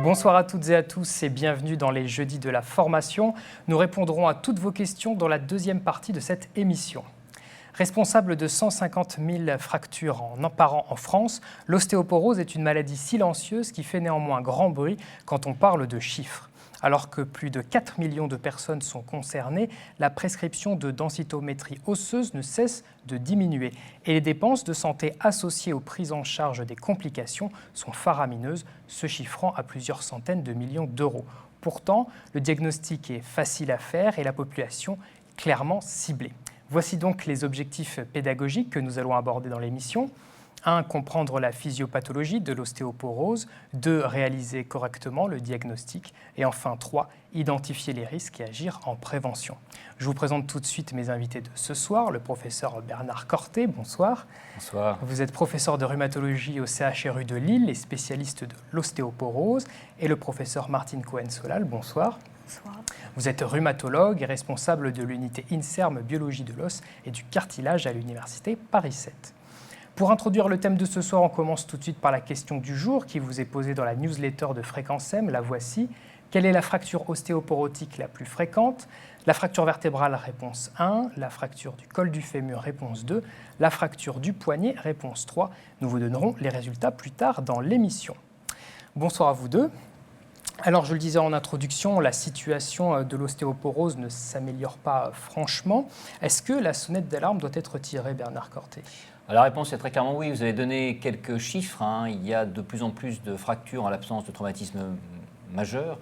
Bonsoir à toutes et à tous et bienvenue dans les Jeudis de la formation. Nous répondrons à toutes vos questions dans la deuxième partie de cette émission. Responsable de 150 000 fractures par an en France, l'ostéoporose est une maladie silencieuse qui fait néanmoins grand bruit quand on parle de chiffres. Alors que plus de 4 millions de personnes sont concernées, la prescription de densitométrie osseuse ne cesse de diminuer et les dépenses de santé associées aux prises en charge des complications sont faramineuses, se chiffrant à plusieurs centaines de millions d'euros. Pourtant, le diagnostic est facile à faire et la population clairement ciblée. Voici donc les objectifs pédagogiques que nous allons aborder dans l'émission. 1. Comprendre la physiopathologie de l'ostéoporose. 2. Réaliser correctement le diagnostic. Et enfin 3. Identifier les risques et agir en prévention. Je vous présente tout de suite mes invités de ce soir, le professeur Bernard Corté, bonsoir. Bonsoir. Vous êtes professeur de rhumatologie au CHRU de Lille et spécialiste de l'ostéoporose. Et le professeur Martine Cohen-Solal, bonsoir. Bonsoir. Vous êtes rhumatologue et responsable de l'unité INSERM Biologie de l'os et du cartilage à l'université Paris 7. Pour introduire le thème de ce soir, on commence tout de suite par la question du jour qui vous est posée dans la newsletter de Fréquence M. La voici. Quelle est la fracture ostéoporotique la plus fréquente? La fracture vertébrale, réponse 1. La fracture du col du fémur, réponse 2. La fracture du poignet, réponse 3. Nous vous donnerons les résultats plus tard dans l'émission. Bonsoir à vous deux. Alors, je le disais en introduction, la situation de l'ostéoporose ne s'améliore pas franchement. Est-ce que la sonnette d'alarme doit être tirée, Bernard Corté? La réponse est très clairement oui. Vous avez donné quelques chiffres. Il y a de plus en plus de fractures en l'absence de traumatisme majeur.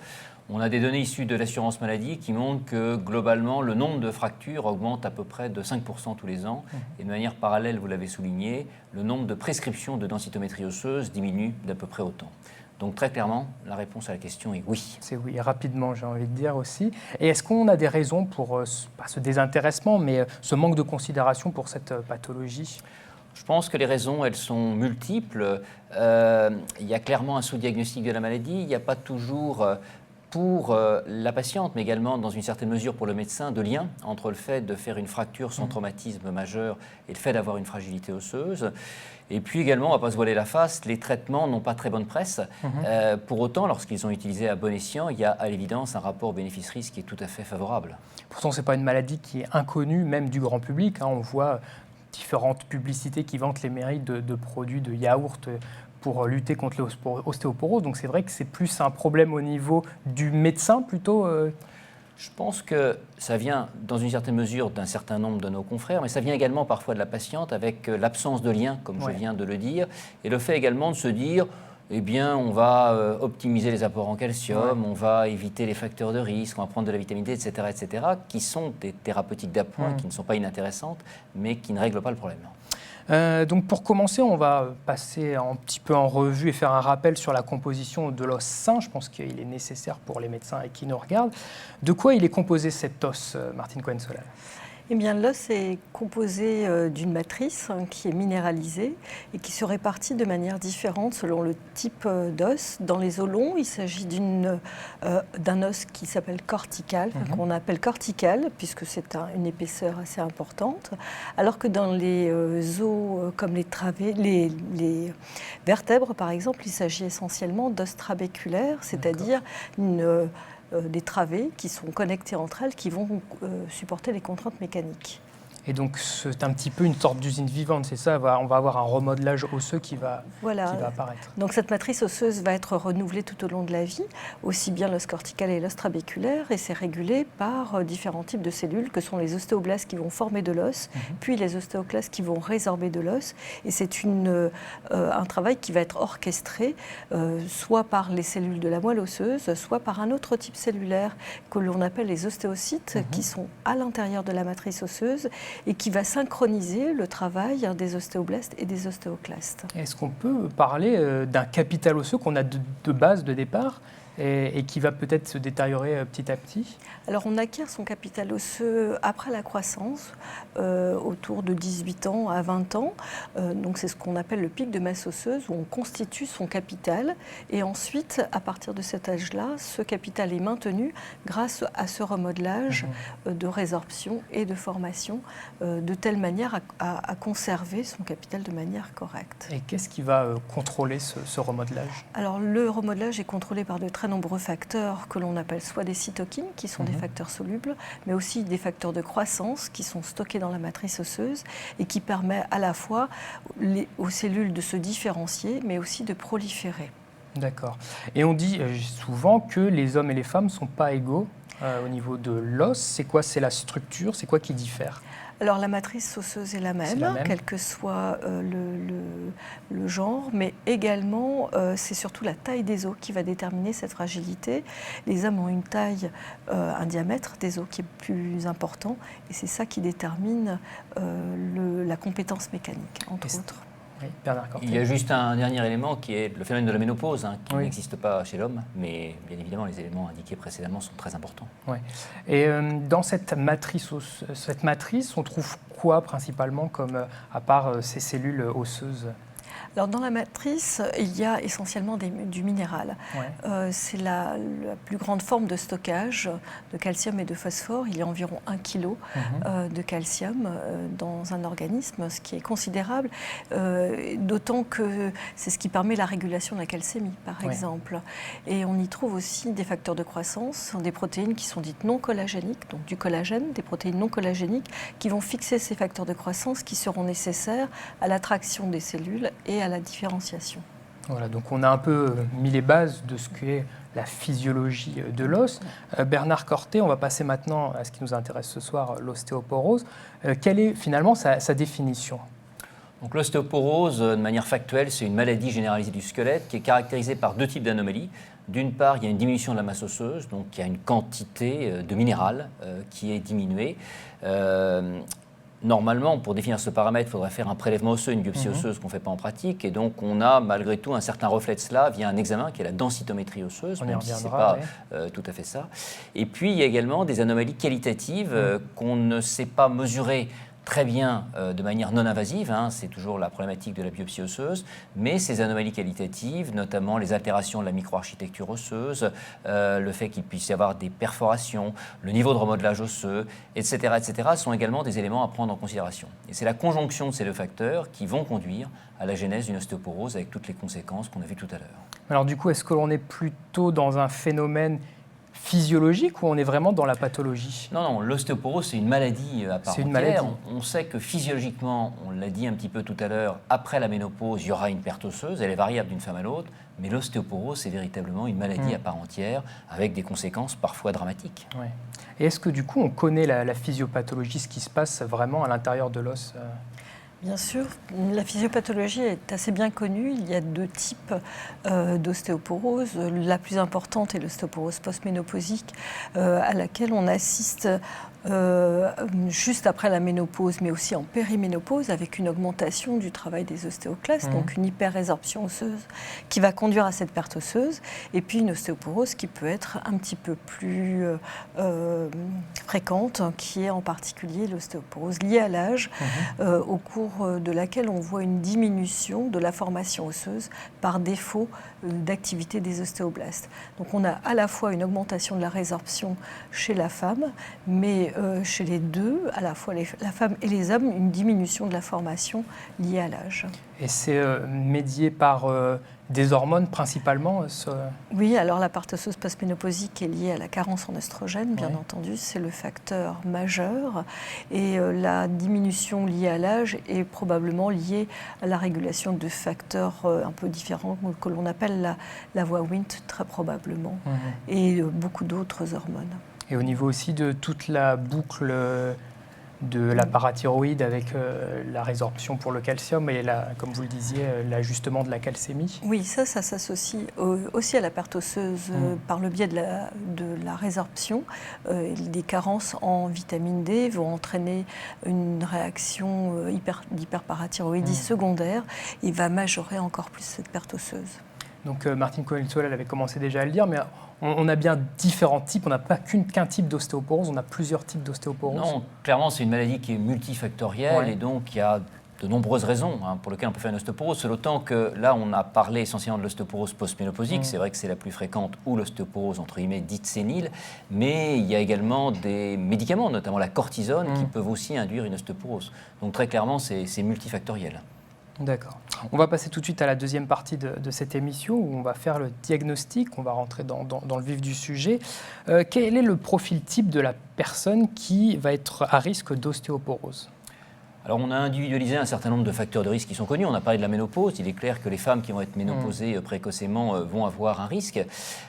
On a des données issues de l'assurance maladie qui montrent que globalement, le nombre de fractures augmente à peu près de 5% tous les ans. Et de manière parallèle, vous l'avez souligné, le nombre de prescriptions de densitométrie osseuse diminue d'à peu près autant. Donc très clairement, la réponse à la question est oui. C'est oui, rapidement j'ai envie de dire aussi. Et est-ce qu'on a des raisons pour, pas ce désintéressement, mais ce manque de considération pour cette pathologie ? Je pense que les raisons, elles sont multiples. Il y a clairement un sous-diagnostic de la maladie. Il n'y a pas toujours, pour la patiente, mais également dans une certaine mesure pour le médecin, de lien entre le fait de faire une fracture sans traumatisme majeur et le fait d'avoir une fragilité osseuse. Et puis également, on ne va pas se voiler la face, les traitements n'ont pas très bonne presse. Pour autant, lorsqu'ils sont utilisés à bon escient, il y a à l'évidence un rapport bénéfice-risque qui est tout à fait favorable. Pourtant, ce n'est pas une maladie qui est inconnue, même du grand public. On voit différentes publicités qui vantent les mérites de produits de yaourt pour lutter contre l'ostéoporose. Donc c'est vrai que c'est plus un problème au niveau du médecin plutôt. Je pense que ça vient dans une certaine mesure d'un certain nombre de nos confrères, mais ça vient également parfois de la patiente avec l'absence de lien, comme je viens de le dire, et le fait également de se dire eh bien, on va optimiser les apports en calcium, on va éviter les facteurs de risque, on va prendre de la vitamine D, etc., qui sont des thérapeutiques d'appoint, qui ne sont pas inintéressantes, mais qui ne règlent pas le problème. Donc pour commencer, on va passer un petit peu en revue et faire un rappel sur la composition de l'os sain. Je pense qu'il est nécessaire pour les médecins et qui nous regardent. De quoi il est composé cet os, Martine Cohen-Solal ? Eh bien, l'os est composé d'une matrice qui est minéralisée et qui se répartit de manière différente selon le type d'os. Dans les os longs, il s'agit d'un os qui s'appelle cortical, qu'on appelle cortical, puisque c'est une épaisseur assez importante, alors que dans les os comme les vertèbres, par exemple, il s'agit essentiellement d'os trabéculaires, c'est-à-dire des travées qui sont connectées entre elles, qui vont supporter les contraintes mécaniques. Et donc, c'est un petit peu une sorte d'usine vivante, c'est ça? On va avoir un remodelage osseux qui va apparaître. Donc, cette matrice osseuse va être renouvelée tout au long de la vie, aussi bien l'os cortical et l'os trabéculaire, et c'est régulé par différents types de cellules, que sont les ostéoblastes qui vont former de l'os, puis les ostéoclastes qui vont résorber de l'os. Et c'est un travail qui va être orchestré, soit par les cellules de la moelle osseuse, soit par un autre type cellulaire que l'on appelle les ostéocytes, qui sont à l'intérieur de la matrice osseuse, et qui va synchroniser le travail des ostéoblastes et des ostéoclastes. Est-ce qu'on peut parler d'un capital osseux qu'on a de base, de départ, et qui va peut-être se détériorer petit à petit? Alors on acquiert son capital osseux après la croissance, autour de 18 ans à 20 ans. Donc c'est ce qu'on appelle le pic de masse osseuse, où on constitue son capital. Et ensuite, à partir de cet âge-là, ce capital est maintenu grâce à ce remodelage de résorption et de formation, de telle manière à conserver son capital de manière correcte. Et qu'est-ce qui va contrôler ce remodelage? Alors le remodelage est contrôlé par de très nombreux facteurs que l'on appelle soit des cytokines, qui sont des facteurs solubles, mais aussi des facteurs de croissance qui sont stockés dans la matrice osseuse et qui permettent à la fois aux cellules de se différencier, mais aussi de proliférer. D'accord. Et on dit souvent que les hommes et les femmes ne sont pas égaux au niveau de l'os. C'est quoi? C'est la structure? C'est quoi qui diffère? Alors la matrice osseuse est la même, quel que soit le genre, mais également c'est surtout la taille des os qui va déterminer cette fragilité. Les hommes ont une taille, un diamètre des os qui est plus important, et c'est ça qui détermine la compétence mécanique, entre autres. Oui, Bernard Corté. Il y a juste un dernier élément qui est le phénomène de la ménopause, qui oui. n'existe pas chez l'homme, mais bien évidemment les éléments indiqués précédemment sont très importants. Oui. Et dans cette matrice, on trouve quoi principalement, à part ces cellules osseuses? Alors dans la matrice, il y a essentiellement du minéral. Ouais. C'est la plus grande forme de stockage de calcium et de phosphore. Il y a environ 1 kg de calcium dans un organisme, ce qui est considérable, d'autant que c'est ce qui permet la régulation de la calcémie, par exemple. Et on y trouve aussi des facteurs de croissance, des protéines qui sont dites non collagéniques, donc du collagène, des protéines non collagéniques, qui vont fixer ces facteurs de croissance qui seront nécessaires à l'attraction des cellules et à la différenciation. Voilà, donc on a un peu mis les bases de ce qu'est la physiologie de l'os. Bernard Corté, on va passer maintenant à ce qui nous intéresse ce soir, l'ostéoporose. Quelle est finalement sa définition? Donc l'ostéoporose, de manière factuelle, c'est une maladie généralisée du squelette qui est caractérisée par 2 types d'anomalies. D'une part, il y a une diminution de la masse osseuse, donc il y a une quantité de minéral qui est diminuée. Normalement, pour définir ce paramètre, il faudrait faire un prélèvement osseux, une biopsie osseuse qu'on ne fait pas en pratique. Et donc, on a malgré tout un certain reflet de cela via un examen qui est la densitométrie osseuse, même si ce n'est pas tout à fait ça. Et puis, il y a également des anomalies qualitatives qu'on ne sait pas mesurer très bien de manière non invasive, c'est toujours la problématique de la biopsie osseuse, mais ces anomalies qualitatives, notamment les altérations de la microarchitecture osseuse, le fait qu'il puisse y avoir des perforations, le niveau de remodelage osseux, etc., sont également des éléments à prendre en considération. Et c'est la conjonction de ces 2 facteurs qui vont conduire à la genèse d'une ostéoporose avec toutes les conséquences qu'on a vues tout à l'heure. Alors du coup, est-ce que l'on est plutôt dans un phénomène physiologique ou on est vraiment dans la pathologie? Non, l'ostéoporose, c'est une maladie à part entière. Maladie. On sait que physiologiquement, on l'a dit un petit peu tout à l'heure, après la ménopause, il y aura une perte osseuse, elle est variable d'une femme à l'autre, mais l'ostéoporose, c'est véritablement une maladie à part entière, avec des conséquences parfois dramatiques. Ouais. Et est-ce que du coup, on connaît la physiopathologie, ce qui se passe vraiment à l'intérieur de l'os? Bien sûr, la physiopathologie est assez bien connue. Il y a 2 types d'ostéoporose. La plus importante est l'ostéoporose post-ménopausique, à laquelle on assiste juste après la ménopause, mais aussi en périménopause, avec une augmentation du travail des ostéoclastes, donc une hyperrésorption osseuse qui va conduire à cette perte osseuse, et puis une ostéoporose qui peut être un petit peu plus fréquente, qui est en particulier l'ostéoporose liée à l'âge, au cours de laquelle on voit une diminution de la formation osseuse par défaut d'activité des ostéoblastes. Donc on a à la fois une augmentation de la résorption chez la femme, mais chez les deux, à la fois la femme et les hommes, une diminution de la formation liée à l'âge. Et c'est médié par des hormones principalement? Oui, alors la perte osseuse post-ménopausique est liée à la carence en oestrogène, bien entendu, c'est le facteur majeur. Et la diminution liée à l'âge est probablement liée à la régulation de facteurs un peu différents que l'on appelle la voie Wnt, très probablement, et beaucoup d'autres hormones. Et au niveau aussi de toute la boucle de la parathyroïde avec la résorption pour le calcium et, comme vous le disiez, l'ajustement de la calcémie. Oui, ça s'associe aussi à la perte osseuse par le biais de la résorption. Des carences en vitamine D vont entraîner une réaction d'hyperparathyroïdie secondaire et va majorer encore plus cette perte osseuse. Donc Martine Cohen-Solal avait commencé déjà à le dire, mais on a bien différents types, on n'a pas qu'un type d'ostéoporose, on a plusieurs types d'ostéoporose. Non, clairement, c'est une maladie qui est multifactorielle Ouais. et donc il y a de nombreuses raisons pour lesquelles on peut faire une ostéoporose. C'est autant que là, on a parlé essentiellement de l'ostéoporose post-ménopausique. C'est vrai que c'est la plus fréquente, ou l'ostéoporose, entre guillemets, dite sénile. Mais il y a également des médicaments, notamment la cortisone, qui peuvent aussi induire une ostéoporose. Donc très clairement, c'est multifactoriel. D'accord. On va passer tout de suite à la deuxième partie de cette émission où on va faire le diagnostic, on va rentrer dans le vif du sujet. Quel est le profil type de la personne qui va être à risque d'ostéoporose ? Alors, on a individualisé un certain nombre de facteurs de risque qui sont connus. On a parlé de la ménopause. Il est clair que les femmes qui vont être ménopausées précocement vont avoir un risque.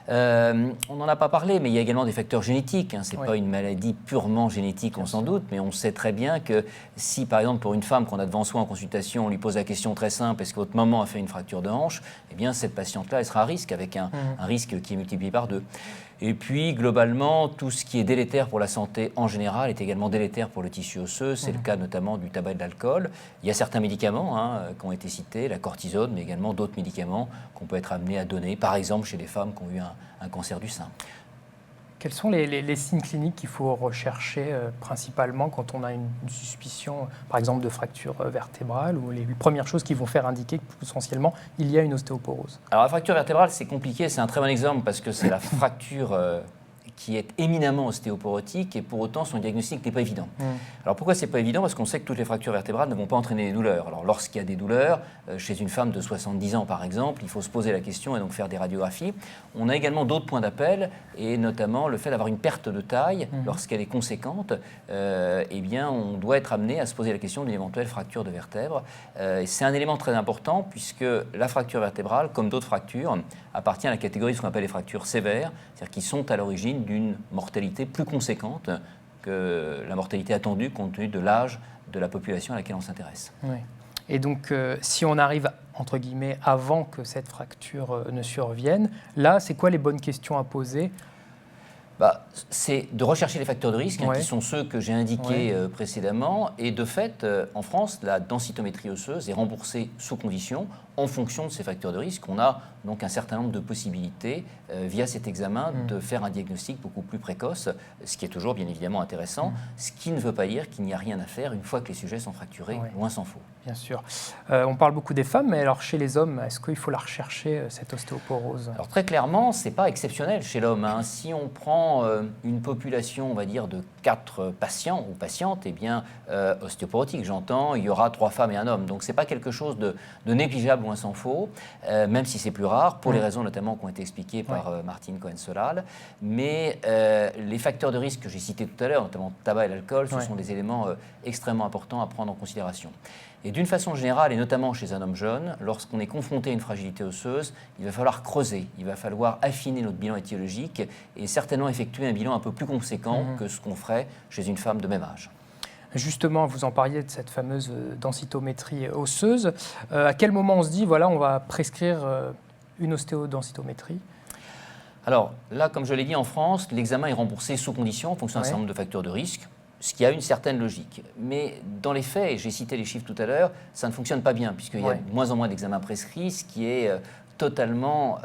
On n'en a pas parlé, mais il y a également des facteurs génétiques. Ce n'est pas une maladie purement génétique, on s'en doute, mais on sait très bien que si, par exemple, pour une femme qu'on a devant soi en consultation, on lui pose la question très simple, est-ce que votre maman a fait une fracture de hanche ? Eh bien, cette patiente-là, elle sera à risque, avec un risque qui est multiplié par 2. Et puis, globalement, tout ce qui est délétère pour la santé en général est également délétère pour le tissu osseux. C'est le cas notamment du tabac et de l'alcool. Il y a certains médicaments qui ont été cités, la cortisone, mais également d'autres médicaments qu'on peut être amené à donner, par exemple chez les femmes qui ont eu un cancer du sein. Quels sont les signes cliniques qu'il faut rechercher principalement quand on a une suspicion, par exemple, de fracture vertébrale, ou les premières choses qui vont faire indiquer que potentiellement il y a une ostéoporose ? Alors la fracture vertébrale, c'est compliqué, c'est un très bon exemple parce que c'est la fracture qui est éminemment ostéoporotique et pour autant son diagnostic n'est pas évident. Alors pourquoi c'est pas évident ? Parce qu'on sait que toutes les fractures vertébrales ne vont pas entraîner des douleurs. Alors lorsqu'il y a des douleurs, chez une femme de 70 ans par exemple, il faut se poser la question et donc faire des radiographies. On a également d'autres points d'appel et notamment le fait d'avoir une perte de taille lorsqu'elle est conséquente. Eh bien on doit être amené à se poser la question d'une éventuelle fracture de vertèbre. C'est un élément très important puisque la fracture vertébrale, comme d'autres fractures, appartient à la catégorie de ce qu'on appelle les fractures sévères, c'est-à-dire qui sont à l'origine d'une mortalité plus conséquente que la mortalité attendue compte tenu de l'âge de la population à laquelle on s'intéresse. Oui. Et donc, si on arrive, entre guillemets, avant que cette fracture ne survienne, là, c'est quoi les bonnes questions à poser ? C'est de rechercher les facteurs de risque, qui sont ceux que j'ai indiqués précédemment. Et de fait, en France, la densitométrie osseuse est remboursée sous condition en fonction de ces facteurs de risque. On a donc un certain nombre de possibilités, via cet examen, de faire un diagnostic beaucoup plus précoce, ce qui est toujours bien évidemment intéressant, ce qui ne veut pas dire qu'il n'y a rien à faire une fois que les sujets sont fracturés, loin s'en faut. Bien sûr. On parle beaucoup des femmes, mais alors chez les hommes, est-ce qu'il faut la rechercher, cette ostéoporose ? Alors très clairement, ce n'est pas exceptionnel chez l'homme. Si on prend une population, on va dire, de 4 patients ou patientes, eh bien, ostéoporotiques, j'entends, il y aura 3 femmes et un homme. Donc ce n'est pas quelque chose de négligeable, loin s'en faut, même si c'est plus rare, pour les raisons notamment qui ont été expliquées par Martine Cohen-Solal. Mais les facteurs de risque que j'ai cités tout à l'heure, notamment le tabac et l'alcool, ce sont des éléments extrêmement importants à prendre en considération. Et d'une façon générale, et notamment chez un homme jeune, lorsqu'on est confronté à une fragilité osseuse, il va falloir creuser, il va falloir affiner notre bilan étiologique et certainement effectuer un bilan un peu plus conséquent que ce qu'on ferait chez une femme de même âge. Justement, vous en parliez de cette fameuse densitométrie osseuse. À quel moment on se dit, voilà, on va prescrire une ostéodensitométrie ? Alors là, comme je l'ai dit, en France, l'examen est remboursé sous condition en fonction d'un certain nombre de facteurs de risque, ce qui a une certaine logique. Mais dans les faits, et j'ai cité les chiffres tout à l'heure, ça ne fonctionne pas bien, puisqu'il y a de moins en moins d'examens prescrits, ce qui est totalement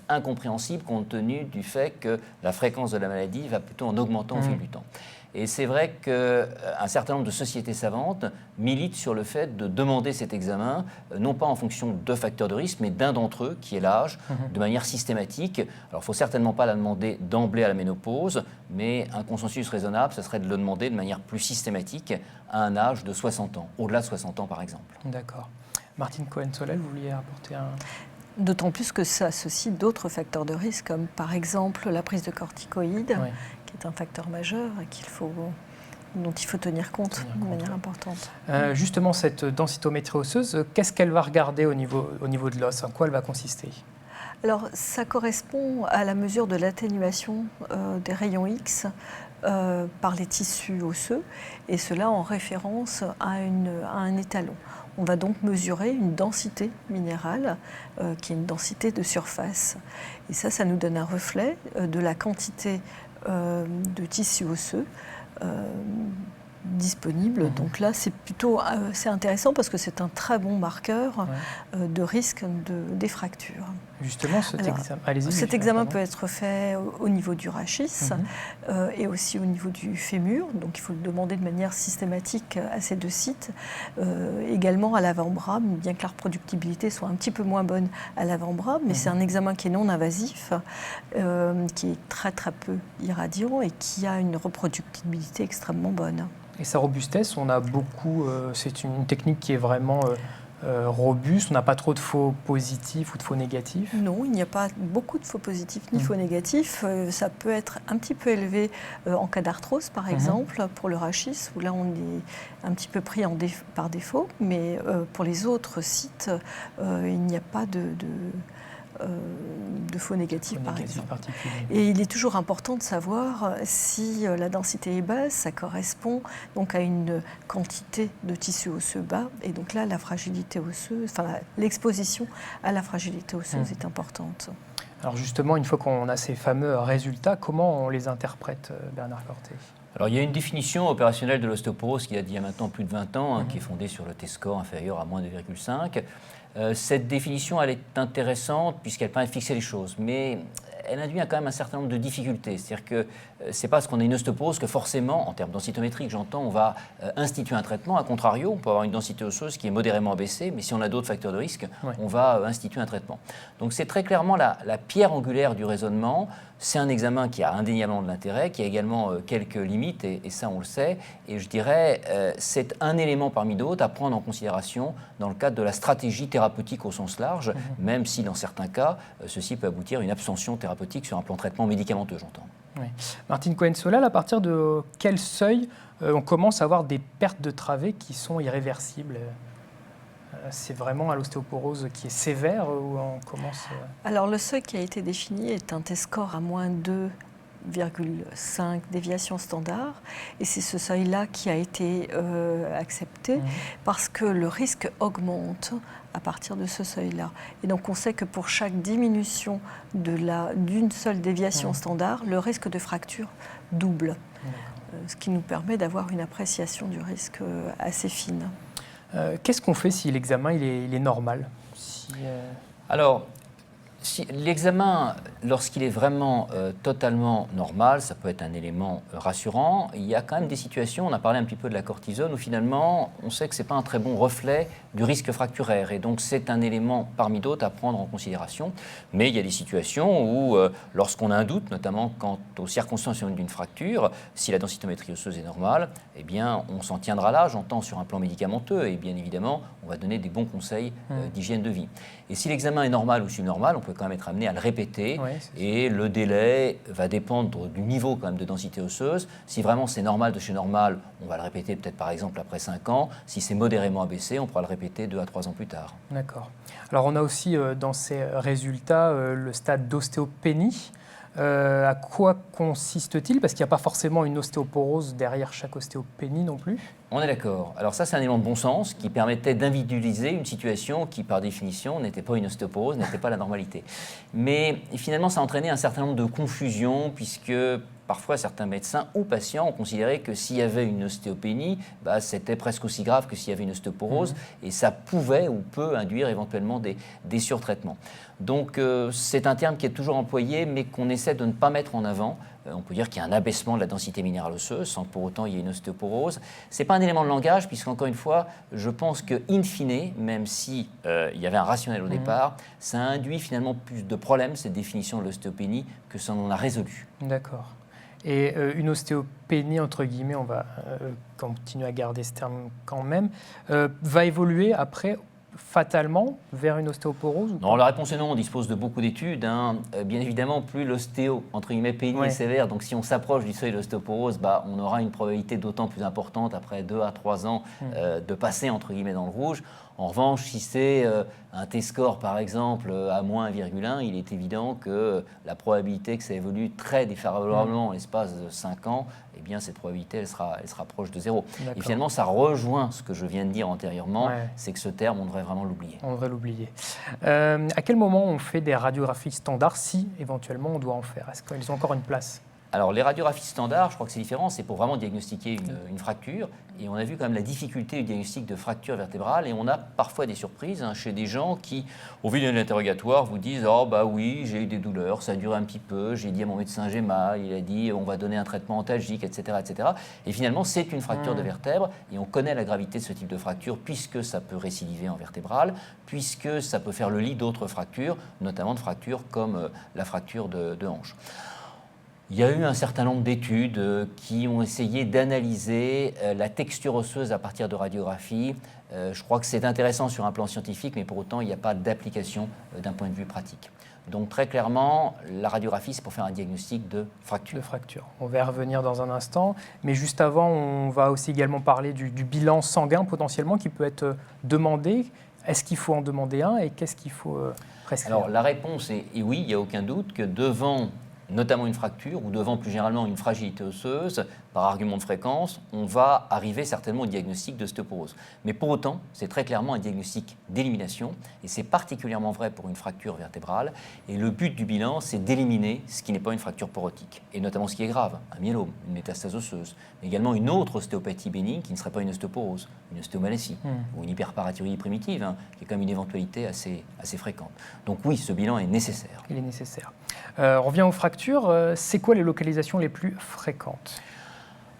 incompréhensible compte tenu du fait que la fréquence de la maladie va plutôt en augmentant au fil du temps. Et c'est vrai qu'un certain nombre de sociétés savantes militent sur le fait de demander cet examen, non pas en fonction de facteurs de risque, mais d'un d'entre eux, qui est l'âge, de manière systématique. Alors, il ne faut certainement pas la demander d'emblée à la ménopause, mais un consensus raisonnable, ce serait de le demander de manière plus systématique à un âge de 60 ans, au-delà de 60 ans par exemple. D'accord. Martine Cohen-Solal, vous vouliez apporter un... D'autant plus que ça associe d'autres facteurs de risque, comme par exemple la prise de corticoïdes, qui est un facteur majeur dont il faut tenir compte de manière importante. Justement, cette densitométrie osseuse, qu'est-ce qu'elle va regarder au niveau de l'os ? En quoi elle va consister ? Alors, ça correspond à la mesure de l'atténuation des rayons X par les tissus osseux, et cela en référence à un étalon. On va donc mesurer une densité minérale, qui est une densité de surface. Et ça nous donne un reflet de la quantité de tissu osseux disponibles. Donc là, c'est intéressant parce que c'est un très bon marqueur de risque des fractures. Justement, cet examen peut être fait au niveau du rachis et aussi au niveau du fémur. Donc il faut le demander de manière systématique à ces 2 sites. Également à l'avant-bras, bien que la reproductibilité soit un petit peu moins bonne à l'avant-bras, mais c'est un examen qui est non invasif, qui est très très peu irradiant et qui a une reproductibilité extrêmement bonne. Et sa robustesse, on a beaucoup. C'est une technique qui est vraiment robuste. On n'a pas trop de faux positifs ou de faux négatifs. Non, il n'y a pas beaucoup de faux positifs ni faux négatifs. Ça peut être un petit peu élevé en cas d'arthrose, par exemple, pour le rachis, où là on est un petit peu pris par défaut. Mais pour les autres sites, il n'y a pas de faux négatifs, par exemple. Et il est toujours important de savoir si la densité est basse, ça correspond donc à une quantité de tissu osseux bas. Et donc là, la fragilité osseuse, l'exposition à la fragilité osseuse est importante. Alors justement, une fois qu'on a ces fameux résultats, comment on les interprète, Bernard Cortet ? Alors, il y a une définition opérationnelle de l'ostéoporose qui a il y a maintenant plus de 20 ans, qui est fondée sur le T-score inférieur à moins 2,5. Cette définition, elle est intéressante puisqu'elle permet de fixer les choses, mais elle induit quand même un certain nombre de difficultés. C'est-à-dire que c'est pas parce qu'on a une ostéoporose que forcément, en termes densitométriques, j'entends, on va instituer un traitement. A contrario, on peut avoir une densité osseuse qui est modérément abaissée, mais si on a d'autres facteurs de risque, on va instituer un traitement. Donc c'est très clairement la pierre angulaire du raisonnement. C'est un examen qui a indéniablement de l'intérêt, qui a également quelques limites, et ça on le sait. Et je dirais, c'est un élément parmi d'autres à prendre en considération dans le cadre de la stratégie thérapeutique au sens large, même si dans certains cas, ceci peut aboutir à une abstention thérapeutique sur un plan de traitement médicamenteux, j'entends. Oui. Martine Cohen-Solal, à partir de quel seuil on commence à avoir des pertes de travée qui sont irréversibles ? C'est vraiment à l'ostéoporose qui est sévère ou on commence... Alors le seuil qui a été défini est un T-score à moins 2,5 déviation standard. Et c'est ce seuil-là qui a été accepté parce que le risque augmente à partir de ce seuil-là. Et donc on sait que pour chaque diminution d'une seule déviation standard, le risque de fracture double. Ce qui nous permet d'avoir une appréciation du risque assez fine. Qu'est-ce qu'on fait si l'examen il est normal Alors, si l'examen, lorsqu'il est vraiment totalement normal, ça peut être un élément rassurant. Il y a quand même des situations, on a parlé un petit peu de la cortisone, où finalement, on sait que ce n'est pas un très bon reflet du risque fracturaire. Et donc, c'est un élément parmi d'autres à prendre en considération. Mais il y a des situations où, lorsqu'on a un doute, notamment quant aux circonstances d'une fracture, si la densitométrie osseuse est normale, eh bien, on s'en tiendra là, j'entends, sur un plan médicamenteux. Et bien évidemment, on va donner des bons conseils d'hygiène de vie. Et si l'examen est normal ou subnormal, on peut quand même être amené à le répéter. Et le délai va dépendre du niveau quand même de densité osseuse. Si vraiment c'est normal de chez normal, on va le répéter peut-être par exemple après 5 ans. Si c'est modérément abaissé, on pourra le répéter 2 à 3 ans plus tard. D'accord. Alors on a aussi dans ces résultats le stade d'ostéopénie. À quoi consiste-t-il ? Parce qu'il n'y a pas forcément une ostéoporose derrière chaque ostéopénie non plus. On est d'accord. Alors ça, c'est un élément de bon sens qui permettait d'individualiser une situation qui, par définition, n'était pas une ostéoporose, n'était pas la normalité. Mais finalement, ça a entraîné un certain nombre de confusions puisque parfois, certains médecins ou patients ont considéré que s'il y avait une ostéopénie, c'était presque aussi grave que s'il y avait une ostéoporose et ça pouvait ou peut induire éventuellement des surtraitements. Donc, c'est un terme qui est toujours employé mais qu'on essaie de ne pas mettre en avant. On peut dire qu'il y a un abaissement de la densité minérale osseuse sans que pour autant il y ait une ostéoporose. Ce n'est pas un élément de langage puisqu'encore une fois, je pense que in fine, même si il y avait un rationnel au départ, ça induit finalement plus de problèmes, cette définition de l'ostéopénie, que ça n'en a résolu. D'accord. Et une ostéopénie, entre guillemets, on va continuer à garder ce terme quand même, va évoluer après fatalement vers une ostéoporose ou pas ? Non, la réponse est non. On dispose de beaucoup d'études. Bien évidemment, plus l'ostéo, entre guillemets, pénie est sévère, donc si on s'approche du seuil de l'ostéoporose, on aura une probabilité d'autant plus importante après 2 à 3 ans de passer, entre guillemets, dans le rouge. En revanche, si c'est un T-score, par exemple, à moins 1,1, il est évident que la probabilité que ça évolue très défavorablement en l'espace de 5 ans, eh bien, cette probabilité, elle sera proche de 0. Et finalement, ça rejoint ce que je viens de dire antérieurement, c'est que ce terme, on devrait vraiment l'oublier. On devrait l'oublier. À quel moment on fait des radiographies standards, si éventuellement on doit en faire ? Est-ce qu'elles ont encore une place ? Alors, les radiographies standards, je crois que c'est différent, c'est pour vraiment diagnostiquer une fracture. Et on a vu quand même la difficulté du diagnostic de fracture vertébrale. Et on a parfois des surprises chez des gens qui, au vu de l'interrogatoire, vous disent « Oh, bah oui, j'ai eu des douleurs, ça a duré un petit peu, j'ai dit à mon médecin, j'ai mal, il a dit on va donner un traitement antalgique, etc. etc. » Et finalement, c'est une fracture de vertèbre. Et on connaît la gravité de ce type de fracture puisque ça peut récidiver en vertébrale, puisque ça peut faire le lit d'autres fractures, notamment de fractures comme la fracture de hanche. Il y a eu un certain nombre d'études qui ont essayé d'analyser la texture osseuse à partir de radiographie. Je crois que c'est intéressant sur un plan scientifique, mais pour autant, il n'y a pas d'application d'un point de vue pratique. Donc très clairement, la radiographie, c'est pour faire un diagnostic de fracture. De fracture. On va y revenir dans un instant. Mais juste avant, on va aussi également parler du bilan sanguin potentiellement qui peut être demandé. Est-ce qu'il faut en demander un et qu'est-ce qu'il faut prescrire? Alors la réponse est oui, il n'y a aucun doute que devant notamment une fracture ou devant plus généralement une fragilité osseuse, par argument de fréquence, on va arriver certainement au diagnostic d'ostéoporose. Mais pour autant, c'est très clairement un diagnostic d'élimination, et c'est particulièrement vrai pour une fracture vertébrale. Et le but du bilan, c'est d'éliminer ce qui n'est pas une fracture porotique, et notamment ce qui est grave, un myélome, une métastase osseuse, mais également une autre ostéopathie bénigne qui ne serait pas une ostéoporose, une ostéomalacie, ou une hyperparaturie primitive, qui est quand même une éventualité assez fréquente. Donc oui, ce bilan est nécessaire. Il est nécessaire. On revient aux fractures. C'est quoi les localisations les plus fréquentes?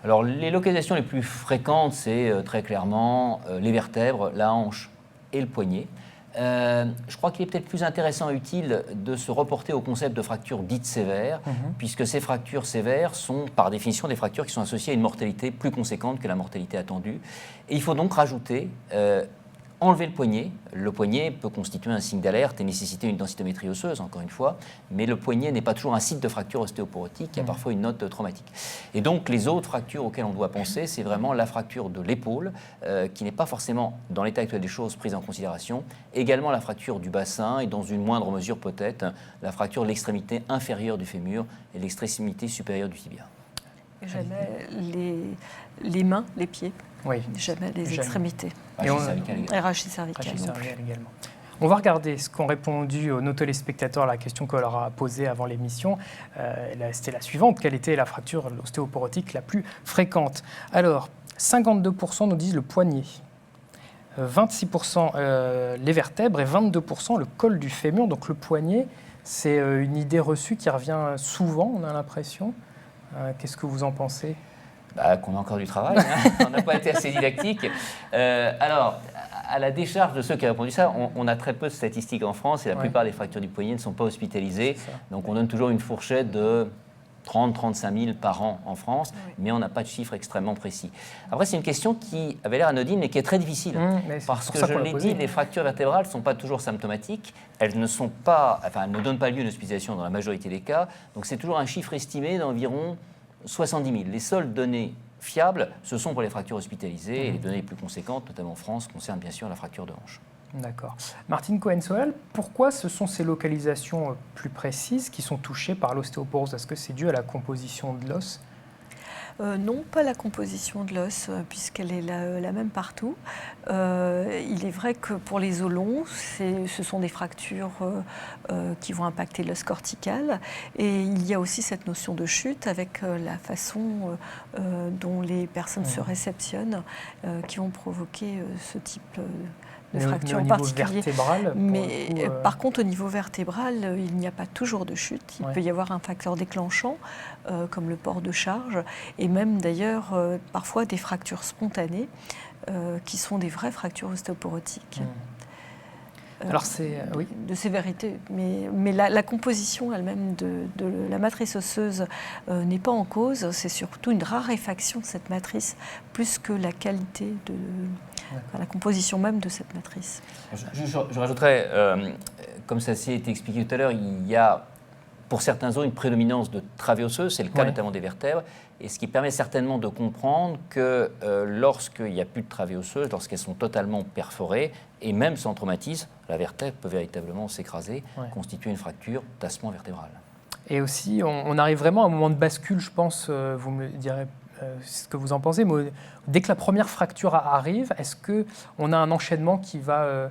Alors, les localisations les plus fréquentes, c'est très clairement les vertèbres, la hanche et le poignet. Je crois qu'il est peut-être plus intéressant et utile de se reporter au concept de fractures dites sévères, puisque ces fractures sévères sont par définition des fractures qui sont associées à une mortalité plus conséquente que la mortalité attendue. Et il faut donc rajouter enlever le poignet. Le poignet peut constituer un signe d'alerte et nécessiter une densitométrie osseuse, encore une fois, mais le poignet n'est pas toujours un site de fracture ostéoporotique, il y a parfois une note traumatique. Et donc les autres fractures auxquelles on doit penser, c'est vraiment la fracture de l'épaule, qui n'est pas forcément, dans l'état actuel des choses, prise en considération, également la fracture du bassin et dans une moindre mesure peut-être, la fracture de l'extrémité inférieure du fémur et de l'extrémité supérieure du tibia. Jamais les mains, les pieds. Oui. Jamais les extrémités. Rachis cervical également. On va regarder ce qu'ont répondu nos téléspectateurs à la question qu'on leur a posée avant l'émission. C'était la suivante. Quelle était la fracture ostéoporotique la plus fréquente? Alors, 52% nous disent le poignet, 26% les vertèbres et 22% le col du fémur. Donc le poignet, c'est une idée reçue qui revient souvent, on a l'impression. Qu'est-ce que vous en pensez? Qu'on a encore du travail, on n'a pas été assez didactique. Alors, à la décharge de ceux qui ont répondu ça, on a très peu de statistiques en France et la plupart des fractures du poignet ne sont pas hospitalisées. Donc on donne toujours une fourchette de 30-35 000 par an en France, mais on n'a pas de chiffre extrêmement précis. Après, c'est une question qui avait l'air anodine, mais qui est très difficile. Parce que, je l'ai dit, les fractures vertébrales ne sont pas toujours symptomatiques. Elles ne donnent pas lieu à une hospitalisation dans la majorité des cas. Donc c'est toujours un chiffre estimé d'environ 70 000. Les seules données fiables, ce sont pour les fractures hospitalisées, et les données les plus conséquentes, notamment en France, concernent bien sûr la fracture de hanche. D'accord. Martine Cohen-Soel, pourquoi ce sont ces localisations plus précises qui sont touchées par l'ostéoporose? Est-ce que c'est dû à la composition de l'os? Non, pas la composition de l'os, puisqu'elle est la même partout. Il est vrai que pour les os longs, ce sont des fractures qui vont impacter l'os cortical. Et il y a aussi cette notion de chute avec la façon dont les personnes se réceptionnent qui vont provoquer ce type de fracture en particulier. Vertébral, mais par contre, au niveau vertébral, il n'y a pas toujours de chute. Il peut y avoir un facteur déclenchant, comme le port de charge, et même d'ailleurs parfois des fractures spontanées, qui sont des vraies fractures ostéoporotiques. Alors oui. De sévérité, mais la composition elle-même de la matrice osseuse n'est pas en cause. C'est surtout une raréfaction de cette matrice, plus que la qualité de la composition même de cette matrice. Je rajouterais, comme ça s'est été expliqué tout à l'heure, il y a pour certains os une prédominance de travée osseuse, c'est le cas notamment des vertèbres, et ce qui permet certainement de comprendre que lorsqu'il n'y a plus de travée osseuse, lorsqu'elles sont totalement perforées, et même sans traumatisme, la vertèbre peut véritablement s'écraser, constituer une fracture, tassement vertébral. Et aussi, on arrive vraiment à un moment de bascule, je pense, vous me direz ce que vous en pensez, mais dès que la première fracture arrive, est-ce qu'on a un enchaînement qui va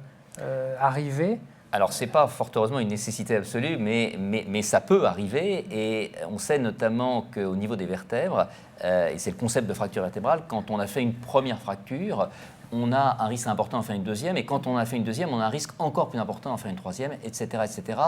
arriver Alors, ce n'est pas fort heureusement une nécessité absolue, mais ça peut arriver. Et on sait notamment qu'au niveau des vertèbres, et c'est le concept de fracture vertébrale, quand on a fait une première fracture, on a un risque important d'en faire une deuxième. Et quand on a fait une deuxième, on a un risque encore plus important d'en faire une troisième, etc., etc.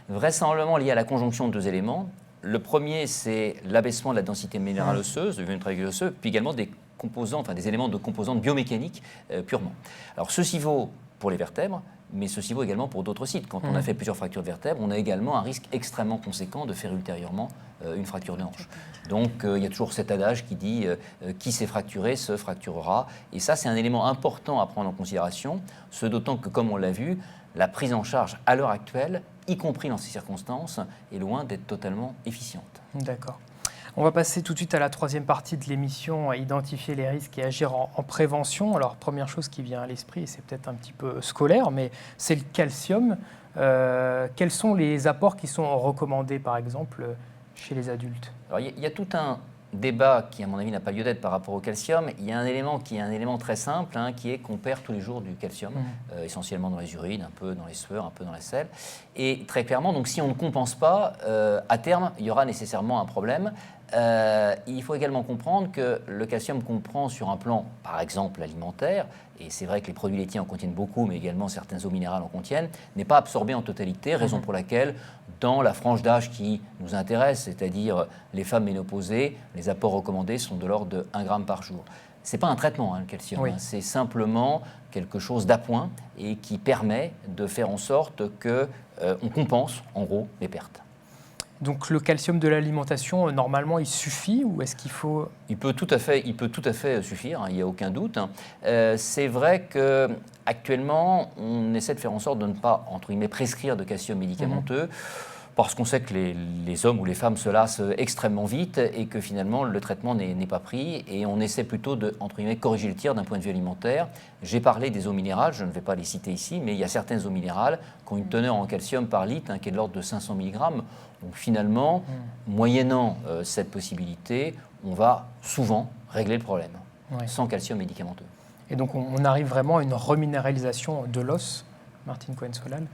Vraisemblablement lié à la conjonction de deux éléments. Le premier, c'est l'abaissement de la densité minérale osseuse, du volume travéculaire osseux, puis également des composants, enfin des éléments de composantes biomécaniques purement. Alors, ceci vaut pour les vertèbres, mais ceci vaut également pour d'autres sites. Quand on a fait plusieurs fractures de vertèbres, on a également un risque extrêmement conséquent de faire ultérieurement une fracture de hanche. Donc il y a toujours cet adage qui dit qui s'est fracturé se fracturera. Et ça, c'est un élément important à prendre en considération, ce d'autant que, comme on l'a vu, la prise en charge à l'heure actuelle, y compris dans ces circonstances, est loin d'être totalement efficiente. D'accord. On va passer tout de suite à la troisième partie de l'émission, à identifier les risques et agir en prévention. Alors, première chose qui vient à l'esprit, et c'est peut-être un petit peu scolaire, mais c'est le calcium. Quels sont les apports qui sont recommandés, par exemple, chez les adultes? Alors, il y a tout un débat qui, à mon avis, n'a pas lieu d'être par rapport au calcium. Il y a un élément qui est un élément très simple, qui est qu'on perd tous les jours du calcium, essentiellement dans les urines, un peu dans les sueurs, un peu dans la selle. Et très clairement, donc, si on ne compense pas, à terme, il y aura nécessairement un problème. Il faut également comprendre que le calcium qu'on prend sur un plan, par exemple, alimentaire, et c'est vrai que les produits laitiers en contiennent beaucoup, mais également certaines eaux minérales en contiennent, n'est pas absorbé en totalité, raison pour laquelle, dans la frange d'âge qui nous intéresse, c'est-à-dire les femmes ménopausées, les apports recommandés sont de l'ordre de 1 gramme par jour. Ce n'est pas un traitement, le calcium, c'est simplement quelque chose d'appoint et qui permet de faire en sorte qu'on compense, en gros, les pertes. Donc le calcium de l'alimentation, normalement, il suffit ou est-ce qu'il faut... Il peut tout à fait suffire, il n'y a aucun doute. C'est vrai qu'actuellement, on essaie de faire en sorte de ne pas, entre guillemets, prescrire de calcium médicamenteux, parce qu'on sait que les hommes ou les femmes se lassent extrêmement vite et que finalement le traitement n'est pas pris, et on essaie plutôt de, entre guillemets, corriger le tir d'un point de vue alimentaire. J'ai parlé des eaux minérales, je ne vais pas les citer ici, mais il y a certaines eaux minérales qui ont une teneur en calcium par litre qui est de l'ordre de 500 mg. Donc finalement, moyennant cette possibilité, on va souvent régler le problème, sans calcium médicamenteux. Et donc on arrive vraiment à une reminéralisation de l'os, Martine Cohen-Solal?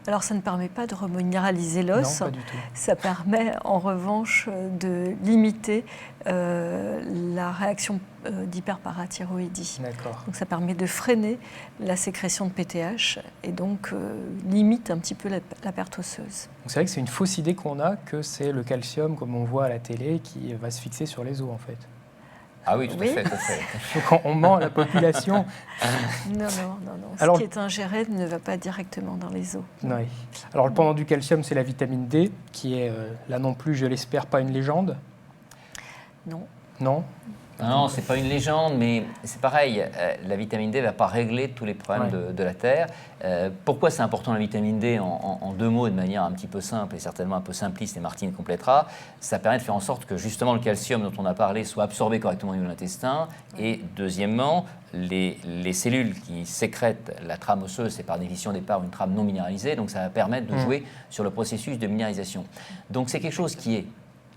Alors ça ne permet pas de reminéraliser l'os. Non, pas du tout. Ça permet en revanche de limiter la réaction d'hyperparathyroïdie. D'accord. Donc ça permet de freiner la sécrétion de PTH et donc limite un petit peu la perte osseuse. C'est vrai que c'est une fausse idée qu'on a que c'est le calcium, comme on voit à la télé, qui va se fixer sur les os en fait. Ah oui, tout à fait. Donc on ment à la population. Non. Alors, ce qui est ingéré ne va pas directement dans les os. Oui. Alors le pendant du calcium, c'est la vitamine D, qui est là non plus, je l'espère, pas une légende. Non. Non. Non, ce n'est pas une légende, mais c'est pareil, la vitamine D ne va pas régler tous les problèmes de la Terre. Pourquoi c'est important la vitamine D en deux mots, de manière un petit peu simple et certainement un peu simpliste, et Martine complétera. Ça permet de faire en sorte que justement le calcium dont on a parlé soit absorbé correctement au niveau de l'intestin. Et deuxièmement, les cellules qui sécrètent la trame osseuse, c'est par définition au départ une trame non minéralisée, donc ça va permettre de jouer sur le processus de minéralisation. Donc c'est quelque chose qui est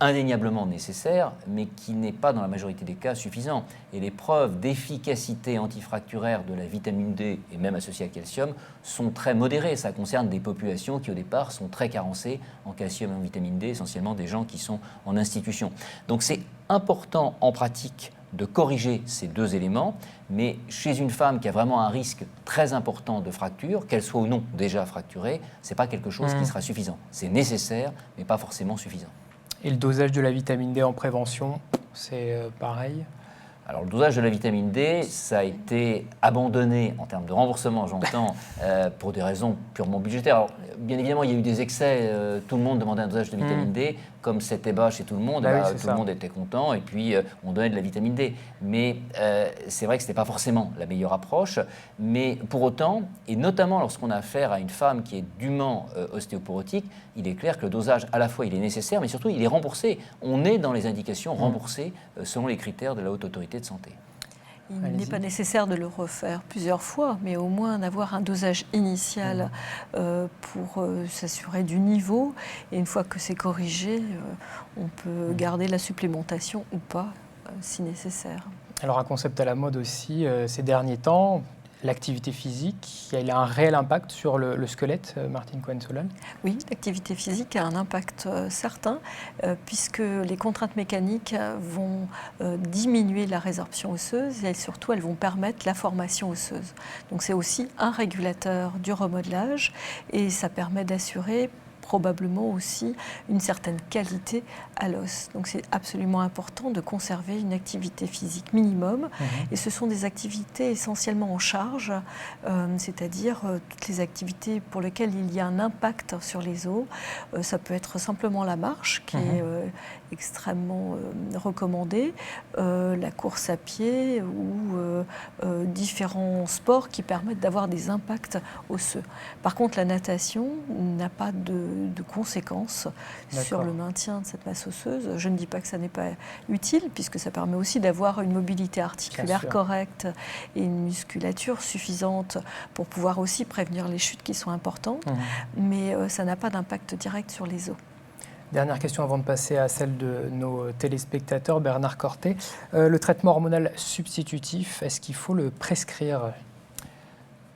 indéniablement nécessaire, mais qui n'est pas dans la majorité des cas suffisant. Et les preuves d'efficacité antifracturaire de la vitamine D, et même associée à calcium, sont très modérées. Ça concerne des populations qui au départ sont très carencées en calcium et en vitamine D, essentiellement des gens qui sont en institution. Donc c'est important en pratique de corriger ces deux éléments, mais chez une femme qui a vraiment un risque très important de fracture, qu'elle soit ou non déjà fracturée, ce n'est pas quelque chose qui sera suffisant. C'est nécessaire, mais pas forcément suffisant. Et le dosage de la vitamine D en prévention, c'est pareil? Alors, le dosage de la vitamine D, ça a été abandonné en termes de remboursement, j'entends, pour des raisons purement budgétaires. Alors, bien évidemment, il y a eu des excès, tout le monde demandait un dosage de vitamine D, comme c'était bas chez tout le monde, tout le monde était content, et puis on donnait de la vitamine D. Mais c'est vrai que ce n'était pas forcément la meilleure approche, mais pour autant, et notamment lorsqu'on a affaire à une femme qui est dûment ostéoporotique, il est clair que le dosage, à la fois, il est nécessaire, mais surtout, il est remboursé. On est dans les indications remboursées selon les critères de la Haute Autorité de Santé. Il n'est pas nécessaire de le refaire plusieurs fois, mais au moins d'avoir un dosage initial pour s'assurer du niveau. Et une fois que c'est corrigé, on peut garder la supplémentation ou pas, si nécessaire. Alors un concept à la mode aussi ces derniers temps, L'activité physique, il a un réel impact sur le squelette, Martine Cohen-Solal? Oui, l'activité physique a un impact certain, puisque les contraintes mécaniques vont diminuer la résorption osseuse et surtout elles vont permettre la formation osseuse. Donc c'est aussi un régulateur du remodelage et ça permet d'assurer probablement aussi une certaine qualité à l'os. Donc c'est absolument important de conserver une activité physique minimum. Et ce sont des activités essentiellement en charge, c'est-à-dire toutes les activités pour lesquelles il y a un impact sur les os. Ça peut être simplement la marche qui est extrêmement recommandée, la course à pied ou différents sports qui permettent d'avoir des impacts osseux. Par contre, la natation n'a pas de conséquences sur le maintien de cette masse osseuse. Je ne dis pas que ça n'est pas utile, puisque ça permet aussi d'avoir une mobilité articulaire correcte et une musculature suffisante pour pouvoir aussi prévenir les chutes qui sont importantes, mais ça n'a pas d'impact direct sur les os. Dernière question avant de passer à celle de nos téléspectateurs, Bernard Cortet. Le traitement hormonal substitutif, est-ce qu'il faut le prescrire?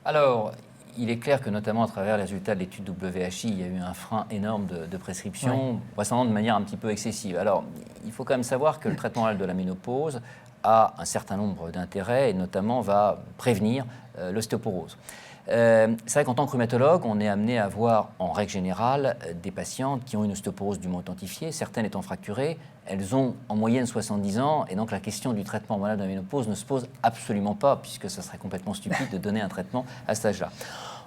Alors, il est clair que notamment à travers les résultats de l'étude WHI, il y a eu un frein énorme de prescription, vraisemblablement de manière un petit peu excessive. Alors, il faut quand même savoir que le traitement oral de la ménopause a un certain nombre d'intérêts et notamment va prévenir l'ostéoporose. C'est vrai qu'en tant que rhumatologue, on est amené à voir en règle générale des patientes qui ont une ostéoporose dûment authentifiée, certaines étant fracturées. Elles ont en moyenne 70 ans et donc la question du traitement hormonal de la ménopause ne se pose absolument pas puisque ça serait complètement stupide de donner un traitement à cet âge-là.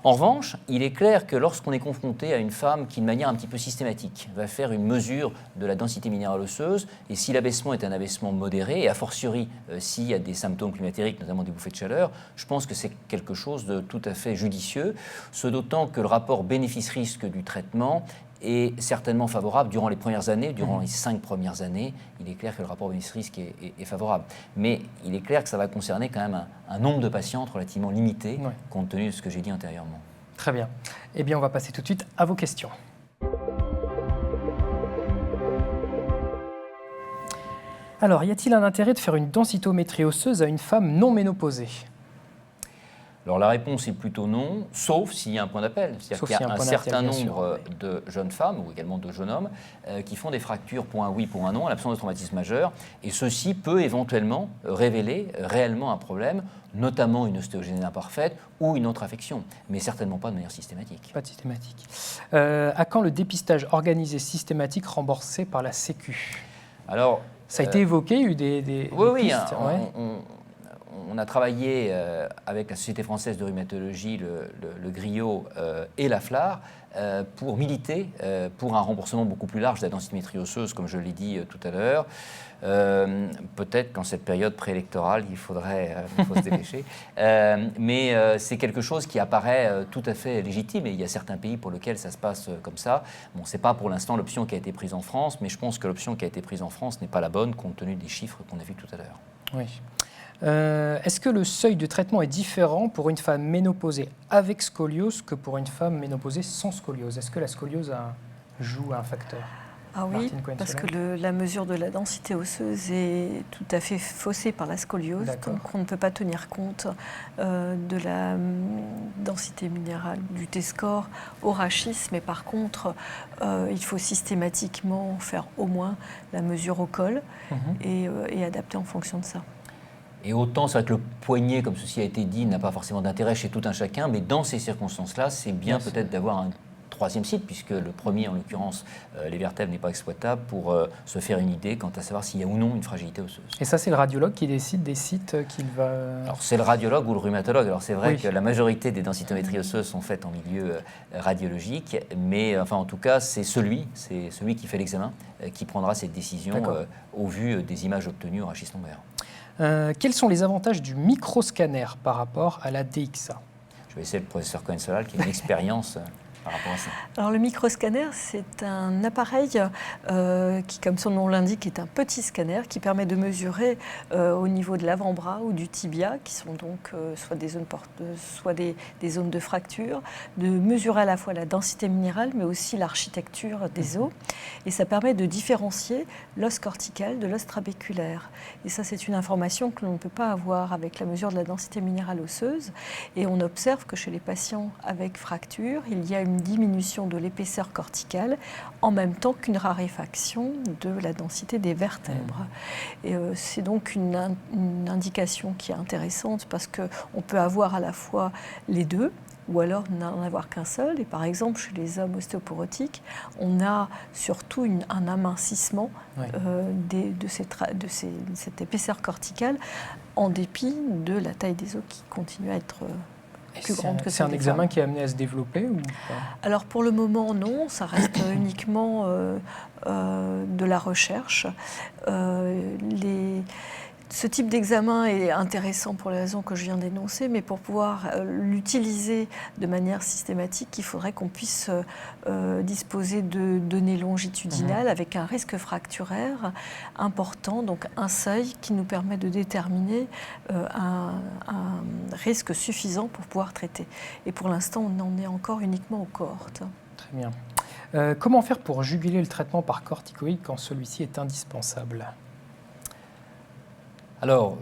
En revanche, il est clair que lorsqu'on est confronté à une femme qui, de manière un petit peu systématique, va faire une mesure de la densité minérale osseuse, et si l'abaissement est un abaissement modéré, et a fortiori s'il y a des symptômes climatériques, notamment des bouffées de chaleur, je pense que c'est quelque chose de tout à fait judicieux, ce d'autant que le rapport bénéfice-risque du traitement est certainement favorable durant les premières années, durant les 5 premières années. Il est clair que le rapport bénéfice-risque est favorable. Mais il est clair que ça va concerner quand même un nombre de patientes relativement limité, compte tenu de ce que j'ai dit antérieurement. Très bien. Eh bien, on va passer tout de suite à vos questions. Alors, y a-t-il un intérêt de faire une densitométrie osseuse à une femme non ménopausée? Alors la réponse est plutôt non, sauf s'il y a un point d'appel. C'est-à-dire qu'il y a un certain nombre de jeunes femmes ou également de jeunes hommes qui font des fractures pour un oui, pour un non, en l'absence de traumatisme majeur. Et ceci peut éventuellement révéler réellement un problème, notamment une ostéogénèse imparfaite ou une autre affection, mais certainement pas de manière systématique. Pas de systématique. À quand le dépistage organisé systématique remboursé par la Sécu? Alors, ça a été évoqué, il y a eu des oui, pistes, on a travaillé avec la Société française de rhumatologie, le Griot et la FLAR pour militer pour un remboursement beaucoup plus large de la densitométrie osseuse, comme je l'ai dit tout à l'heure. Peut-être qu'en cette période préélectorale, il faut se dépêcher. Mais c'est quelque chose qui apparaît tout à fait légitime et il y a certains pays pour lesquels ça se passe comme ça. Bon, ce n'est pas pour l'instant l'option qui a été prise en France, mais je pense que l'option qui a été prise en France n'est pas la bonne compte tenu des chiffres qu'on a vus tout à l'heure. Oui. Est-ce que le seuil de traitement est différent pour une femme ménopausée avec scoliose que pour une femme ménopausée sans scoliose? Est-ce que la scoliose joue un facteur? Ah oui, parce que la mesure de la densité osseuse est tout à fait faussée par la scoliose, donc on ne peut pas tenir compte de la densité minérale du T-score au rachis, mais par contre, il faut systématiquement faire au moins la mesure au col et adapter en fonction de ça. Et autant, c'est vrai que le poignet, comme ceci a été dit, n'a pas forcément d'intérêt chez tout un chacun, mais dans ces circonstances-là, c'est bien peut-être d'avoir un troisième site, puisque le premier, en l'occurrence, les vertèbres, n'est pas exploitable, pour se faire une idée quant à savoir s'il y a ou non une fragilité osseuse. Et ça, c'est le radiologue qui décide des sites qu'il va... Alors, c'est le radiologue ou le rhumatologue. Alors, c'est vrai que la majorité des densitométries osseuses sont faites en milieu radiologique, mais enfin, en tout cas, c'est celui qui fait l'examen qui prendra cette décision au vu des images obtenues au rachis lombaire. Quels sont les avantages du microscanner par rapport à la DXA? Je vais essayer le professeur Cohen-Solal qui a une expérience. par rapport à ça? Alors le microscanner, c'est un appareil qui, comme son nom l'indique, est un petit scanner qui permet de mesurer au niveau de l'avant-bras ou du tibia, qui sont donc soit des zones de fracture, de mesurer à la fois la densité minérale, mais aussi l'architecture des os. Et ça permet de différencier l'os cortical de l'os trabéculaire. Et ça, c'est une information que l'on ne peut pas avoir avec la mesure de la densité minérale osseuse. Et on observe que chez les patients avec fracture, il y a une diminution de l'épaisseur corticale en même temps qu'une raréfaction de la densité des vertèbres. Et c'est donc une indication qui est intéressante parce qu'on peut avoir à la fois les deux, ou alors n'en avoir qu'un seul. Et par exemple, chez les hommes ostéoporotiques, on a surtout un amincissement de cette épaisseur corticale, en dépit de la taille des os qui continue à être plus grande que celle des femmes. C'est un examen qui est amené à se développer ou pas? Alors pour le moment, non, ça reste uniquement de la recherche. Ce type d'examen est intéressant pour les raisons que je viens d'énoncer, mais pour pouvoir l'utiliser de manière systématique, il faudrait qu'on puisse disposer de données longitudinales avec un risque fracturaire important, donc un seuil qui nous permet de déterminer un risque suffisant pour pouvoir traiter. Et pour l'instant, on en est encore uniquement aux cohortes. Très bien. Comment faire pour juguler le traitement par corticoïdes quand celui-ci est indispensable ? Alors,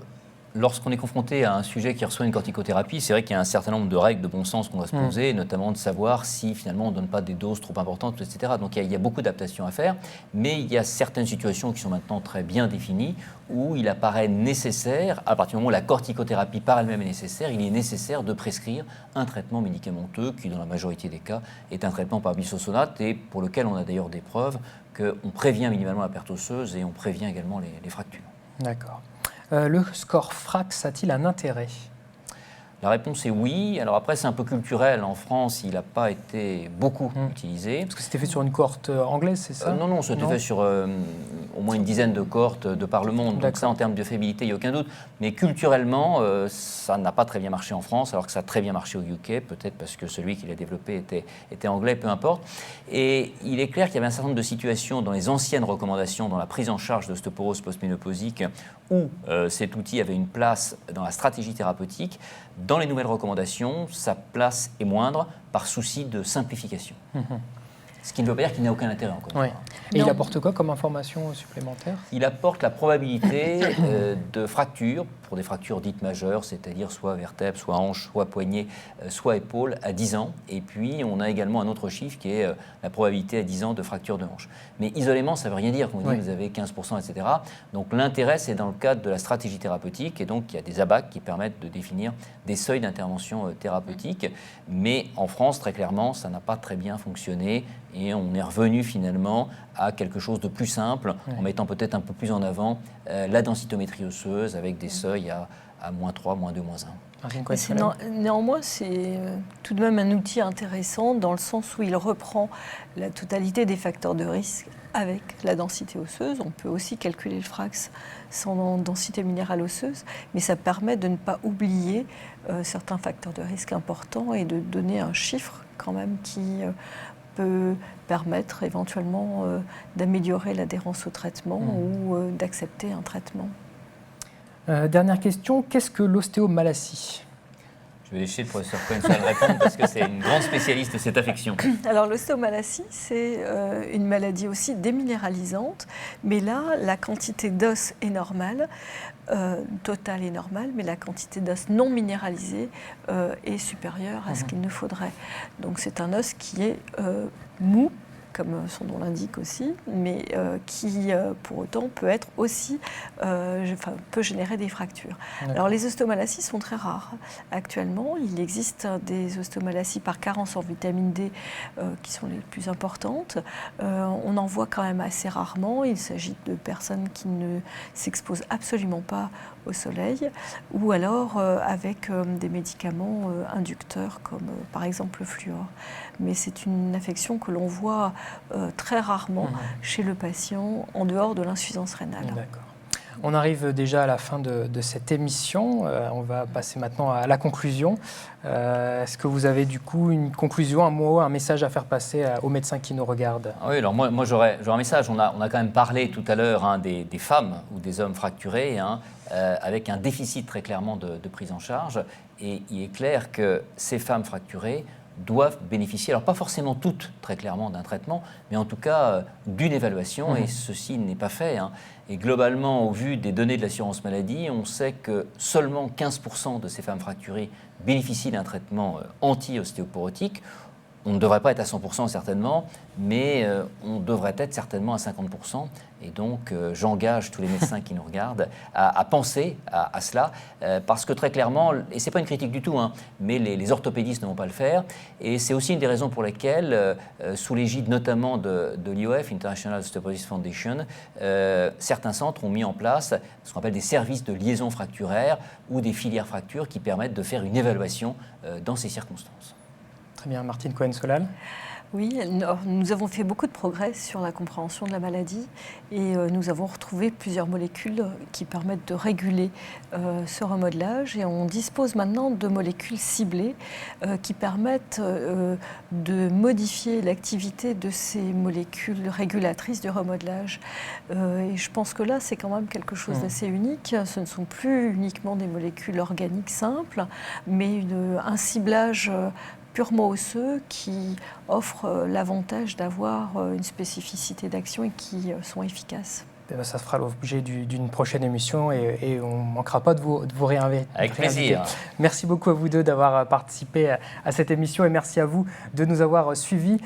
lorsqu'on est confronté à un sujet qui reçoit une corticothérapie, c'est vrai qu'il y a un certain nombre de règles de bon sens qu'on doit se poser, notamment de savoir si finalement on ne donne pas des doses trop importantes, etc. Donc il y a beaucoup d'adaptations à faire, mais il y a certaines situations qui sont maintenant très bien définies où il apparaît nécessaire, à partir du moment où la corticothérapie par elle-même est nécessaire, il est nécessaire de prescrire un traitement médicamenteux qui, dans la majorité des cas, est un traitement par bisphosphonate et pour lequel on a d'ailleurs des preuves qu'on prévient minimalement la perte osseuse et on prévient également les fractures. D'accord. Le score FRAX a-t-il un intérêt ? La réponse est oui. Alors après, c'est un peu culturel. En France, il n'a pas été beaucoup utilisé. Parce que c'était fait sur une cohorte anglaise, c'est ça ? Non, c'était fait sur au moins une dizaine de cohortes de par le monde. Donc ça, en termes de fiabilité, il n'y a aucun doute. Mais culturellement, ça n'a pas très bien marché en France, alors que ça a très bien marché au UK, peut-être parce que celui qui l'a développé était anglais, peu importe. Et il est clair qu'il y avait un certain nombre de situations dans les anciennes recommandations, dans la prise en charge d'ostéoporose postménopausique, où cet outil avait une place dans la stratégie thérapeutique. Dans les nouvelles recommandations, sa place est moindre par souci de simplification. Ce qui ne veut pas dire qu'il n'a aucun intérêt encore. Oui. Et il apporte quoi comme information supplémentaire ? Il apporte la probabilité de fracture, pour des fractures dites majeures, c'est-à-dire soit vertèbre, soit hanche, soit poignet, soit épaule, à 10 ans. Et puis, on a également un autre chiffre qui est la probabilité à 10 ans de fracture de hanche. Mais isolément, ça ne veut rien dire. Quand on dit que vous avez 15%, etc. Donc, l'intérêt, c'est dans le cadre de la stratégie thérapeutique. Et donc, il y a des ABAC qui permettent de définir des seuils d'intervention thérapeutique. Mais en France, très clairement, ça n'a pas très bien fonctionné. Et on est revenu finalement à quelque chose de plus simple, en mettant peut-être un peu plus en avant la densitométrie osseuse avec des seuils à -3, -2, -1. Néanmoins, c'est tout de même un outil intéressant dans le sens où il reprend la totalité des facteurs de risque avec la densité osseuse. On peut aussi calculer le FRAX sans densité minérale osseuse, mais ça permet de ne pas oublier certains facteurs de risque importants et de donner un chiffre quand même qui peut permettre éventuellement d'améliorer l'adhérence au traitement ou d'accepter un traitement. Dernière question, qu'est-ce que l'ostéomalacie ? Je vais laisser le professeur Cohen répondre parce que c'est une grande spécialiste de cette affection. Alors l'ostéomalacie, c'est une maladie aussi déminéralisante, mais là, la quantité d'os est normale, totale est normale, mais la quantité d'os non minéralisé est supérieure à ce qu'il ne faudrait. Donc c'est un os qui est mou, comme son nom l'indique aussi, mais qui pour autant peut être aussi, peut générer des fractures. Alors les ostéomalacies sont très rares. Actuellement, il existe des ostéomalacies par carence en vitamine D qui sont les plus importantes. On en voit quand même assez rarement. Il s'agit de personnes qui ne s'exposent absolument pas au soleil, ou alors avec des médicaments inducteurs comme par exemple le fluor. Mais c'est une affection que l'on voit très rarement chez le patient en dehors de l'insuffisance rénale. D'accord. On arrive déjà à la fin de cette émission. On va passer maintenant à la conclusion. Est-ce que vous avez du coup une conclusion, un mot, un message à faire passer aux médecins qui nous regardent? Oui, alors moi j'aurais un message. On a quand même parlé tout à l'heure des femmes ou des hommes fracturés, avec un déficit très clairement de prise en charge. Et il est clair que ces femmes fracturées doivent bénéficier, alors pas forcément toutes très clairement d'un traitement, mais en tout cas d'une évaluation, et ceci n'est pas fait. Et globalement, au vu des données de l'assurance maladie, on sait que seulement 15% de ces femmes fracturées bénéficient d'un traitement anti-ostéoporotique. On ne devrait pas être à 100% certainement, mais on devrait être certainement à 50%. Et donc, j'engage tous les médecins qui nous regardent à penser à cela, parce que très clairement, et ce n'est pas une critique du tout, mais les orthopédistes ne vont pas le faire. Et c'est aussi une des raisons pour lesquelles, sous l'égide notamment de l'IOF, International Osteoporosis Foundation, certains centres ont mis en place ce qu'on appelle des services de liaison fracturaire ou des filières fractures qui permettent de faire une évaluation dans ces circonstances. Très bien, Martine Cohen-Solal. Oui, nous avons fait beaucoup de progrès sur la compréhension de la maladie et nous avons retrouvé plusieurs molécules qui permettent de réguler ce remodelage, et on dispose maintenant de molécules ciblées qui permettent de modifier l'activité de ces molécules régulatrices du remodelage. Et je pense que là, c'est quand même quelque chose d'assez unique. Ce ne sont plus uniquement des molécules organiques simples, mais un ciblage purement osseux qui offre l'avantage d'avoir une spécificité d'action et qui sont efficaces. Ça fera l'objet d'une prochaine émission et on ne manquera pas de vous réinviter. Avec plaisir. Merci beaucoup à vous deux d'avoir participé à cette émission et merci à vous de nous avoir suivis.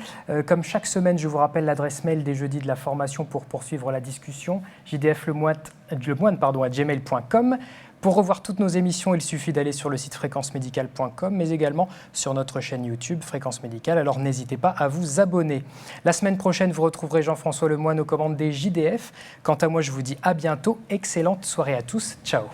Comme chaque semaine, je vous rappelle l'adresse mail des jeudis de la formation pour poursuivre la discussion, jdflemoine@gmail.com. Pour revoir toutes nos émissions, il suffit d'aller sur le site fréquencemédicale.com, mais également sur notre chaîne YouTube Fréquence Médicale. Alors n'hésitez pas à vous abonner. La semaine prochaine, vous retrouverez Jean-François Lemoine aux commandes des JDF. Quant à moi, je vous dis à bientôt. Excellente soirée à tous. Ciao.